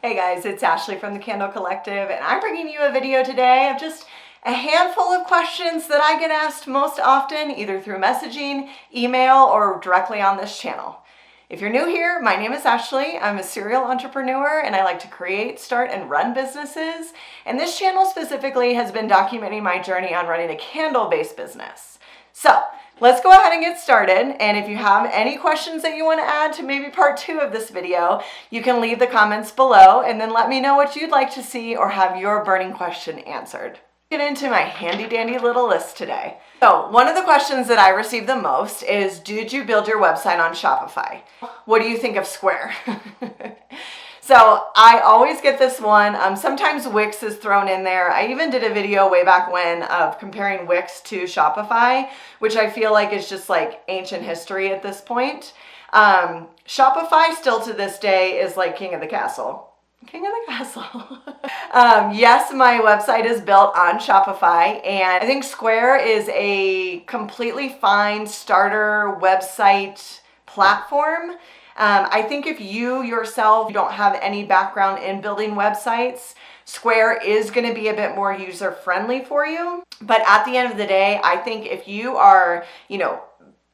Hey guys, it's Ashley from the Candle Collective, and I'm bringing you a video today of just a handful of questions that I get asked most often, either through messaging, email, or directly on this channel. If you're new here, my name is Ashley. I'm a serial entrepreneur and I like to create, start, and run businesses. And this channel specifically has been documenting my journey on running a candle-based business. So let's go ahead and get started. And if you have any questions that you want to add to maybe part 2 of this video, you can leave the comments below and then let me know what you'd like to see or have your burning question answered. Get into my handy dandy little list today. So one of the questions that I receive the most is, did you build your website on Shopify? What do you think of Square? So I always get this one. Sometimes Wix is thrown in there. I even did a video way back when of comparing Wix to Shopify, which I feel like is just like ancient history at this point. Shopify still to this day is like king of the castle. King of the castle. Yes, my website is built on Shopify, and I think Square is a completely fine starter website platform. I think if you yourself don't have any background in building websites, Square is going to be a bit more user-friendly for you. But at the end of the day, I think if you are,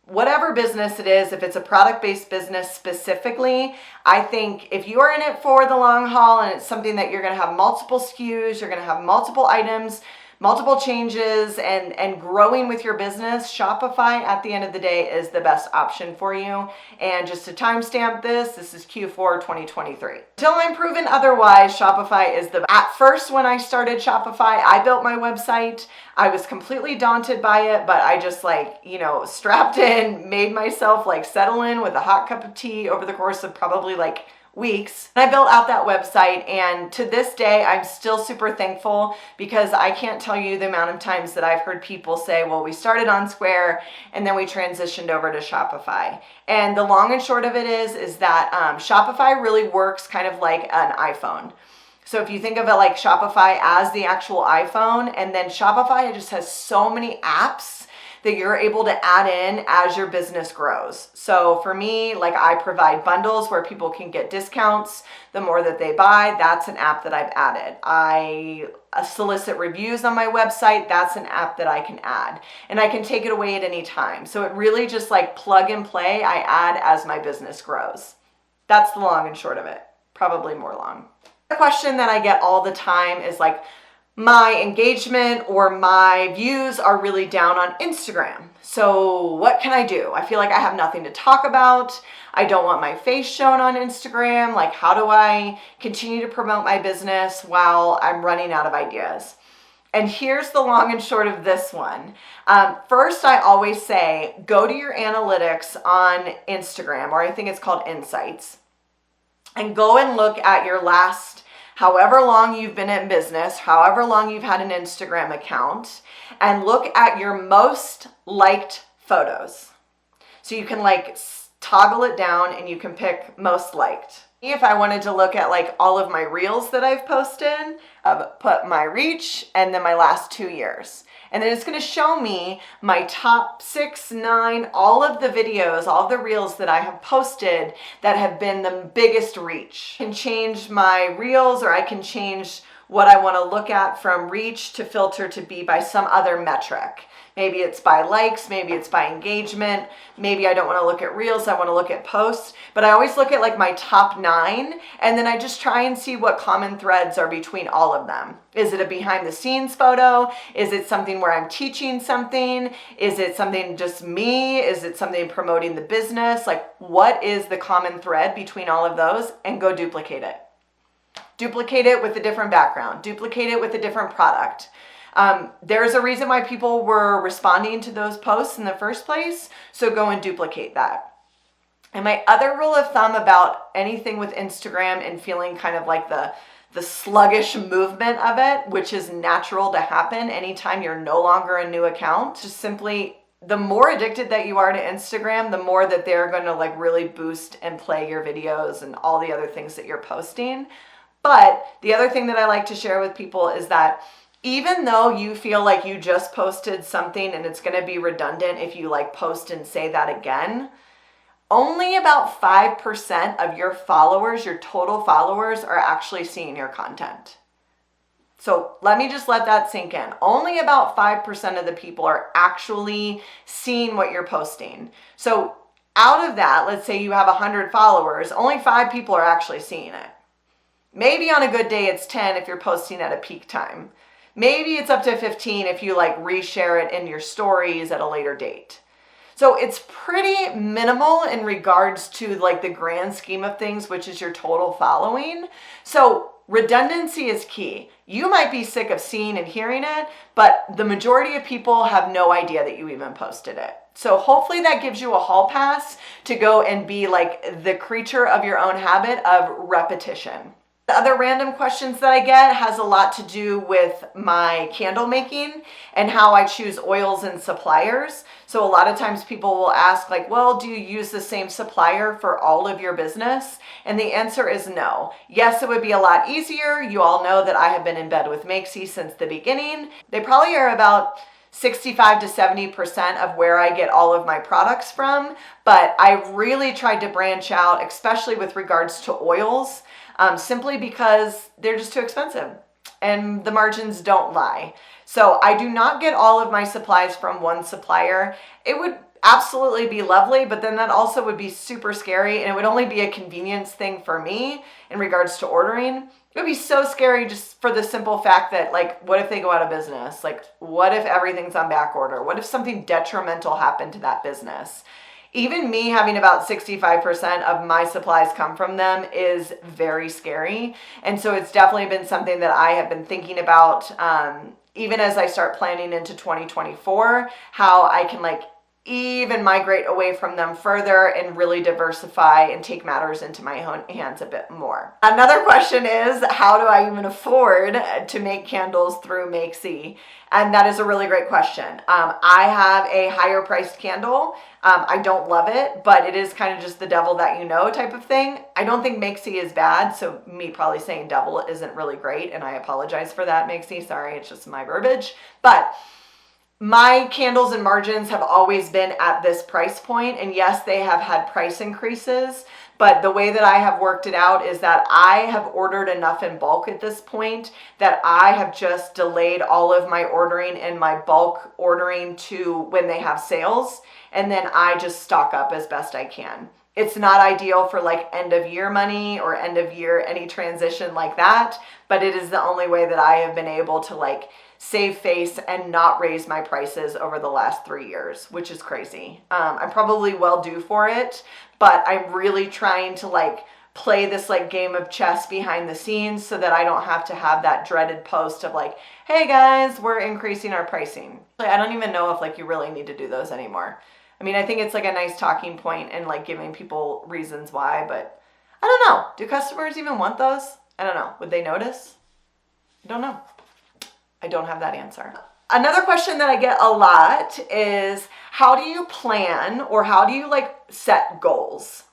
whatever business it is, if it's a product-based business specifically, I think if you are in it for the long haul and it's something that you're going to have multiple SKUs, you're going to have multiple items, multiple changes, and growing with your business, Shopify at the end of the day is the best option for you. And just to timestamp this is Q4 2023. Until I'm proven otherwise, Shopify is the... At first, when I started Shopify, I built my website. I was completely daunted by it, but I just strapped in, made myself settle in with a hot cup of tea over the course of probably weeks. And I built out that website, and to this day, I'm still super thankful because I can't tell you the amount of times that I've heard people say, well, we started on Square and then we transitioned over to Shopify. And the long and short of it is that Shopify really works kind of like an iPhone. So if you think of it like Shopify as the actual iPhone, and then Shopify just has so many apps that you're able to add in as your business grows. So for me, I provide bundles where people can get discounts the more that they buy. That's an app that I've added. I solicit reviews on my website. That's an app that I can add. And I can take it away at any time. So it really just plug and play. I add as my business grows. That's the long and short of it. Probably more long. The question that I get all the time is my engagement or my views are really down on Instagram. So what can I do? I feel like I have nothing to talk about. I don't want my face shown on Instagram. How do I continue to promote my business while I'm running out of ideas? And here's the long and short of this one. First, I always say, go to your analytics on Instagram, or I think it's called Insights, and go and look at your last however long you've been in business, however long you've had an Instagram account, and look at your most liked photos. So you can toggle it down and you can pick most liked. If I wanted to look at all of my reels that I've posted, I've put my reach and then my last 2 years. And then it's going to show me my top 6, 9, all of the videos, all of the reels that I have posted that have been the biggest reach. I can change my reels, or I can change what I want to look at from reach to filter to be by some other metric. Maybe it's by likes, maybe it's by engagement, maybe I don't want to look at reels, I want to look at posts, but I always look at my top 9, and then I just try and see what common threads are between all of them. Is it a behind the scenes photo? Is it something where I'm teaching something? Is it something just me? Is it something promoting the business? What is the common thread between all of those? And go duplicate it. Duplicate it with a different background. Duplicate it with a different product. There's a reason why people were responding to those posts in the first place, so go and duplicate that. And my other rule of thumb about anything with Instagram and feeling kind of the sluggish movement of it, which is natural to happen anytime you're no longer a new account, just simply the more addicted that you are to Instagram, the more that they're going to really boost and play your videos and all the other things that you're posting. But the other thing that I like to share with people is that even though you feel like you just posted something and it's going to be redundant if you post and say that again, only about 5% of your followers, your total followers, are actually seeing your content. So let me just let that sink in. Only about 5% of the people are actually seeing what you're posting. So out of that, let's say you have 100 followers, only 5 people are actually seeing it. Maybe on a good day it's 10 if you're posting at a peak time. Maybe it's up to 15 if you like reshare it in your stories at a later date. So it's pretty minimal in regards to like the grand scheme of things, which is your total following. So redundancy is key. You might be sick of seeing and hearing it, but the majority of people have no idea that you even posted it. So hopefully that gives you a hall pass to go and be like the creature of your own habit of repetition. The other random questions that I get has a lot to do with my candle making and how I choose oils and suppliers. So a lot of times people will ask like, well, do you use the same supplier for all of your business? And the answer is no. Yes, it would be a lot easier. You all know that I have been in bed with Makesy since the beginning. They probably are about 65 to 70% of where I get all of my products from, but I really tried to branch out, especially with regards to oils. Simply because they're just too expensive and the margins don't lie. So I do not get all of my supplies from one supplier. It would absolutely be lovely, but then that also would be super scary and it would only be a convenience thing for me in regards to ordering. It would be so scary just for the simple fact that like, what if they go out of business? Like, what if everything's on back order? What if something detrimental happened to that business? Even me having about 65% of my supplies come from them is very scary. And so it's definitely been something that I have been thinking about, even as I start planning into 2024, how I can like even migrate away from them further and really diversify and take matters into my own hands a bit more. Another question is, how do I even afford to make candles through Makesy? And that is a really great question. I have a higher priced candle. I don't love it, but it is kind of just the devil that you know type of thing. I don't think Makesy is bad, so me probably saying devil isn't really great, and I apologize for that, Makesy. Sorry, it's just my verbiage. But my candles and margins have always been at this price point, and yes, they have had price increases, but the way that I have worked it out is that I have ordered enough in bulk at this point that I have just delayed all of my ordering and my bulk ordering to when they have sales, and then I just stock up as best I can. It's not ideal for like end of year money or end of year any transition like that, but it is the only way that I have been able to like save face and not raise my prices over the last 3 years, which is crazy. I'm probably well due for it, but I'm really trying to like play this like game of chess behind the scenes so that I don't have to have that dreaded post of like, hey guys, we're increasing our pricing. I don't even know if like you really need to do those anymore. I mean, I think it's like a nice talking point and like giving people reasons why, but I don't know. Do customers even want those? I don't know. Would they notice? I don't know. I don't have that answer. Another question that I get a lot is, how do you plan or how do you like set goals?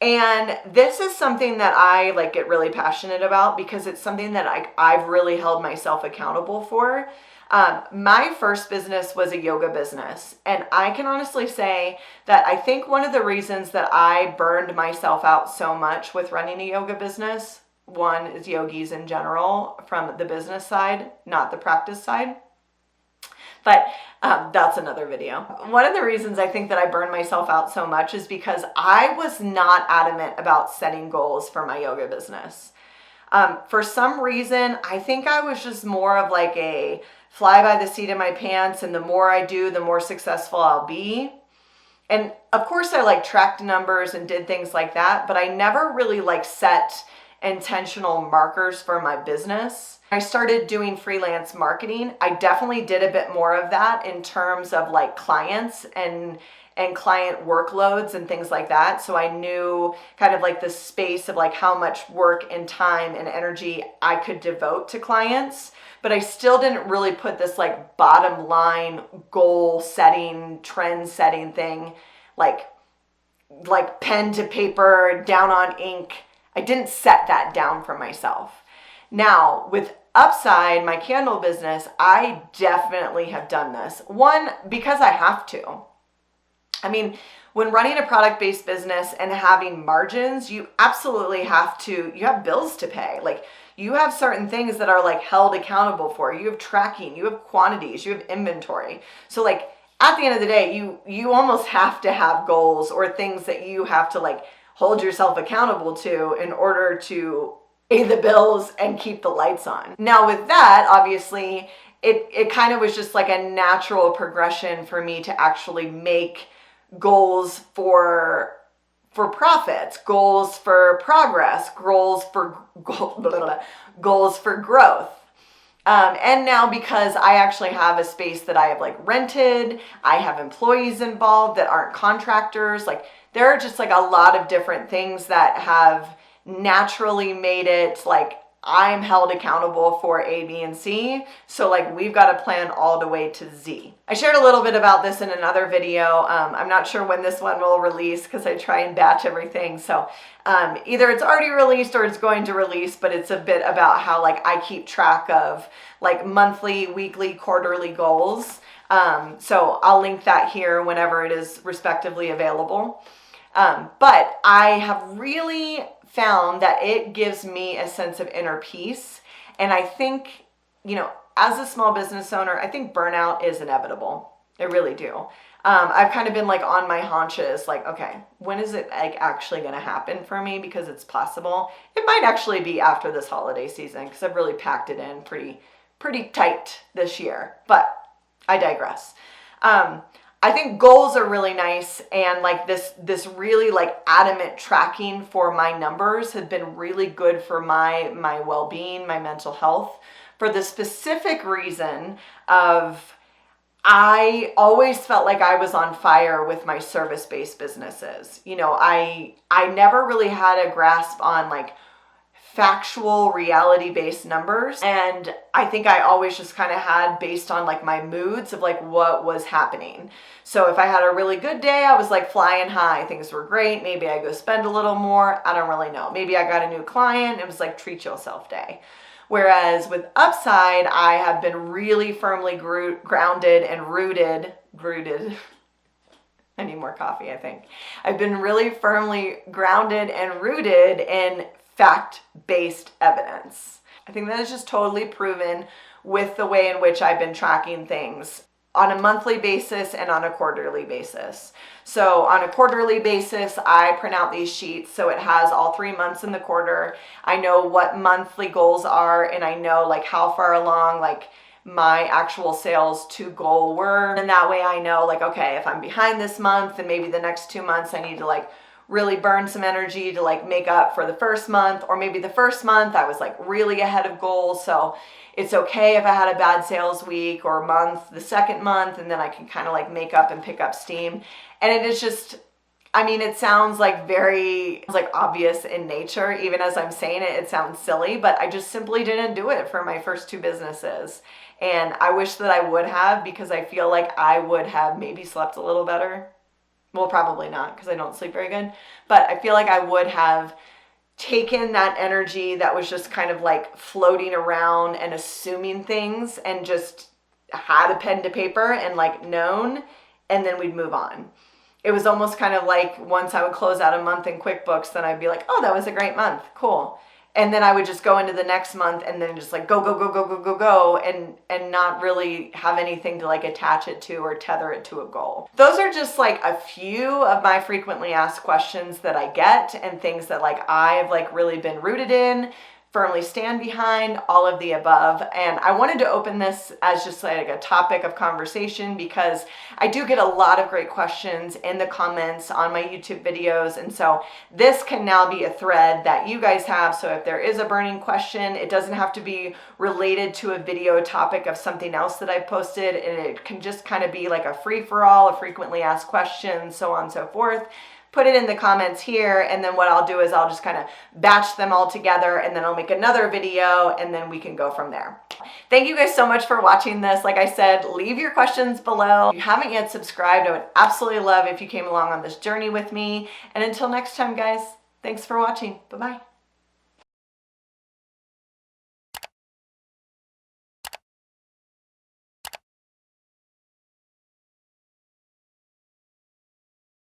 And this is something that I like get really passionate about because it's something that I've really held myself accountable for. My first business was a yoga business, and I can honestly say that I think one of the reasons that I burned myself out so much with running a yoga business, one is yogis in general from the business side, not the practice side. But that's another video. One of the reasons I think that I burned myself out so much is because I was not adamant about setting goals for my yoga business. For some reason, I think I was just more of like a fly by the seat of my pants, and the more I do, the more successful I'll be. And of course I like tracked numbers and did things like that, but I never really like set intentional markers for my business. I started doing freelance marketing. I definitely did a bit more of that in terms of like clients and client workloads and things like that. So I knew kind of like the space of like how much work and time and energy I could devote to clients, but I still didn't really put this like bottom line goal setting, trend setting thing, like pen to paper, down on ink. I didn't set that down for myself. Now, with Upside, my candle business, I definitely have done this. One, because I have to. I mean, when running a product-based business and having margins, you absolutely you have bills to pay. Like, you have certain things that are like held accountable for. You have tracking, you have quantities, you have inventory. So like at the end of the day, you almost have to have goals or things that you have to like hold yourself accountable to in order to pay the bills and keep the lights on. Now with that, obviously, it kind of was just like a natural progression for me to actually make goals for profits, goals for progress, goals for growth. And now because I actually have a space that I have like rented, I have employees involved that aren't contractors. Like, there are just like a lot of different things that have naturally made it like I'm held accountable for A, B, and C. So like we've got a plan all the way to Z. I shared a little bit about this in another video. I'm not sure when this one will release because I try and batch everything. So either it's already released or it's going to release, but it's a bit about how like I keep track of like monthly, weekly, quarterly goals. So I'll link that here whenever it is respectively available. But I have really found that it gives me a sense of inner peace. And I think, as a small business owner, I think burnout is inevitable. I really do. I've kind of been like on my haunches, like, okay, when is it like actually going to happen for me? Because it's possible. It might actually be after this holiday season because I've really packed it in pretty tight this year, but I digress. I think goals are really nice, and like this really like adamant tracking for my numbers has been really good for my well-being, my mental health, for the specific reason of I always felt like I was on fire with my service-based businesses. I never really had a grasp on like factual reality-based numbers, and I think I always just kind of had based on like my moods of like what was happening. So if I had a really good day, I was like flying high, things were great, maybe I go spend a little more, I don't really know, maybe I got a new client, it was like treat yourself day. Whereas with Upside, I have been really firmly grounded and rooted. I need more coffee, I think. I've been really firmly grounded and rooted in fact-based evidence. I think that is just totally proven with the way in which I've been tracking things on a monthly basis and on a quarterly basis. So on a quarterly basis, I print out these sheets. So it has all 3 months in the quarter. I know what monthly goals are, and I know like how far along like my actual sales to goal were. And that way I know like, okay, if I'm behind this month, then maybe the next 2 months I need to like really burn some energy to like make up for the first month, or maybe the first month I was like really ahead of goal. So it's okay if I had a bad sales week or month the second month, and then I can kind of like make up and pick up steam. And it is just, it sounds like very like obvious in nature. Even as I'm saying it, it sounds silly, but I just simply didn't do it for my first 2 businesses. And I wish that I would have, because I feel like I would have maybe slept a little better. Well, probably not, because I don't sleep very good. But I feel like I would have taken that energy that was just kind of like floating around and assuming things, and just had a pen to paper and like known, and then we'd move on. It was almost kind of like once I would close out a month in QuickBooks, then I'd be like, oh, that was a great month. Cool. And then I would just go into the next month and then just like go and not really have anything to like attach it to or tether it to a goal. Those are just like a few of my frequently asked questions that I get, and things that like I've like really been rooted in, firmly stand behind, all of the above. And I wanted to open this as just like a topic of conversation, because I do get a lot of great questions in the comments on my YouTube videos. And so this can now be a thread that you guys have. So if there is a burning question, it doesn't have to be related to a video topic of something else that I've posted. And it can just kind of be like a free-for-all of frequently asked questions, so on and so forth. Put it in the comments here, and then what I'll do is I'll just kind of batch them all together, and then I'll make another video, and then we can go from there. Thank you guys so much for watching this. Like I said, leave your questions below. If you haven't yet subscribed, I would absolutely love if you came along on this journey with me. And until next time, guys, thanks for watching. Bye-bye.